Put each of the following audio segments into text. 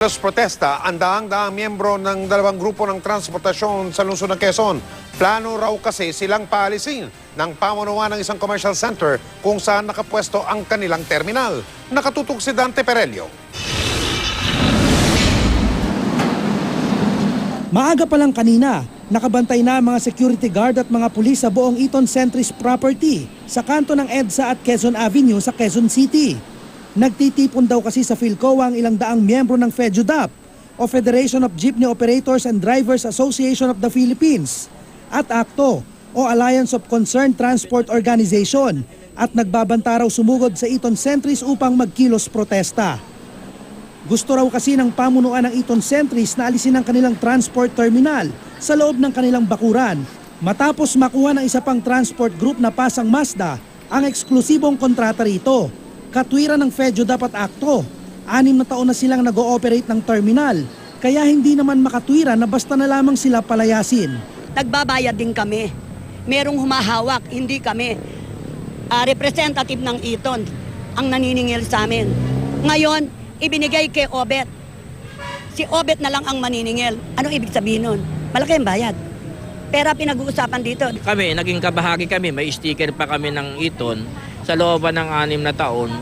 Protesta ang daang-daang miyembro ng dalawang grupo ng transportasyon sa lungsod ng Quezon. Plano raw kasi silang paalisin ng pamunuan ng isang commercial center kung saan nakapwesto ang kanilang terminal. Nakatutok si Dante Perelio. Maaga pa lang kanina, nakabantay na ang mga security guard at mga pulis sa buong Eton Centris property sa kanto ng EDSA at Quezon Avenue sa Quezon City. Nagtitipon daw kasi sa Philcoa ang ilang daang miyembro ng FEDUDAP o Federation of Jeepney Operators and Drivers Association of the Philippines at ACTO o Alliance of Concerned Transport Organization at nagbabanta raw sumugod sa Eton Centris upang magkilos protesta. Gusto raw kasi ng pamunuan ng Eton Centris na alisin ang kanilang transport terminal sa loob ng kanilang bakuran matapos makuha ng isa pang transport group na Pasang Mazda ang eksklusibong kontrata rito. Katwiran ng FEDUDAP at ACTO, 6 na taon na silang nag-ooperate ng terminal, kaya hindi naman makatwiran na basta na lamang sila palayasin. Nagbabayad din kami. Merong humahawak, hindi kami. Representative ng Eton ang naniningil sa amin. Ngayon, ibinigay kay Obet. Si Obet na lang ang maniningil. Anong ibig sabihin nun? Malaki ang bayad. Pera pinag-uusapan dito. Kami, naging kabahagi kami, may sticker pa kami ng Eton sa looban ng 6 na taon.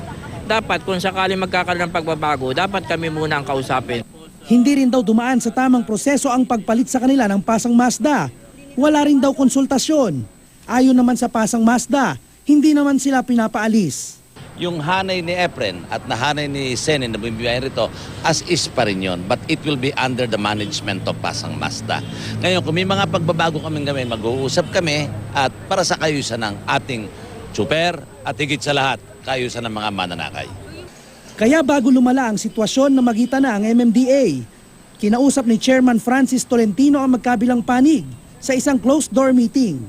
Dapat kung sakali magkakaroon ng pagbabago, dapat kami muna ang kausapin. Hindi rin daw dumaan sa tamang proseso ang pagpalit sa kanila ng Pasang Mazda. Wala rin daw konsultasyon. Ayon naman sa Pasang Mazda, hindi naman sila pinapaalis. Yung hanay ni Efren at na hanay ni Senin na bumibiyahin rito, as is pa rin yun. But it will be under the management of Pasang Mazda. Ngayon, kung may mga pagbabago kaming gawin, mag-uusap kami at para sa kayusan ng ating super at higit sa lahat, kayusan ng mga mananakay. Kaya bago lumala ang sitwasyon na magitan na ang MMDA, kinausap ni Chairman Francis Tolentino ang magkabilang panig sa isang closed-door meeting.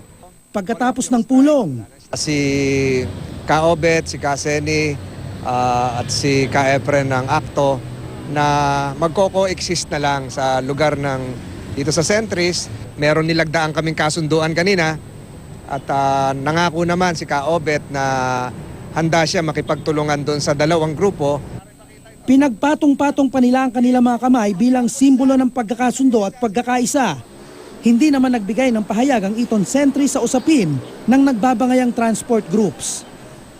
Pagkatapos ng pulong, si Ka-Obet, si Ka-Seni at si Ka-Efren ng ACTO na magko-coexist na lang sa lugar ng dito sa Centris. Meron nilagdaan kaming kasunduan kanina at nangako naman si Ka-Obet na handa siya makipagtulungan doon sa dalawang grupo. Pinagpatong-patong pa nila ang kanilang mga kamay bilang simbolo ng pagkakasundo at pagkakaisa. Hindi naman nagbigay ng pahayag ang Eton Centris sa usapin ng nagbabangayang transport groups.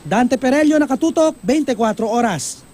Dante Perelio, Nakatutok, 24 Oras.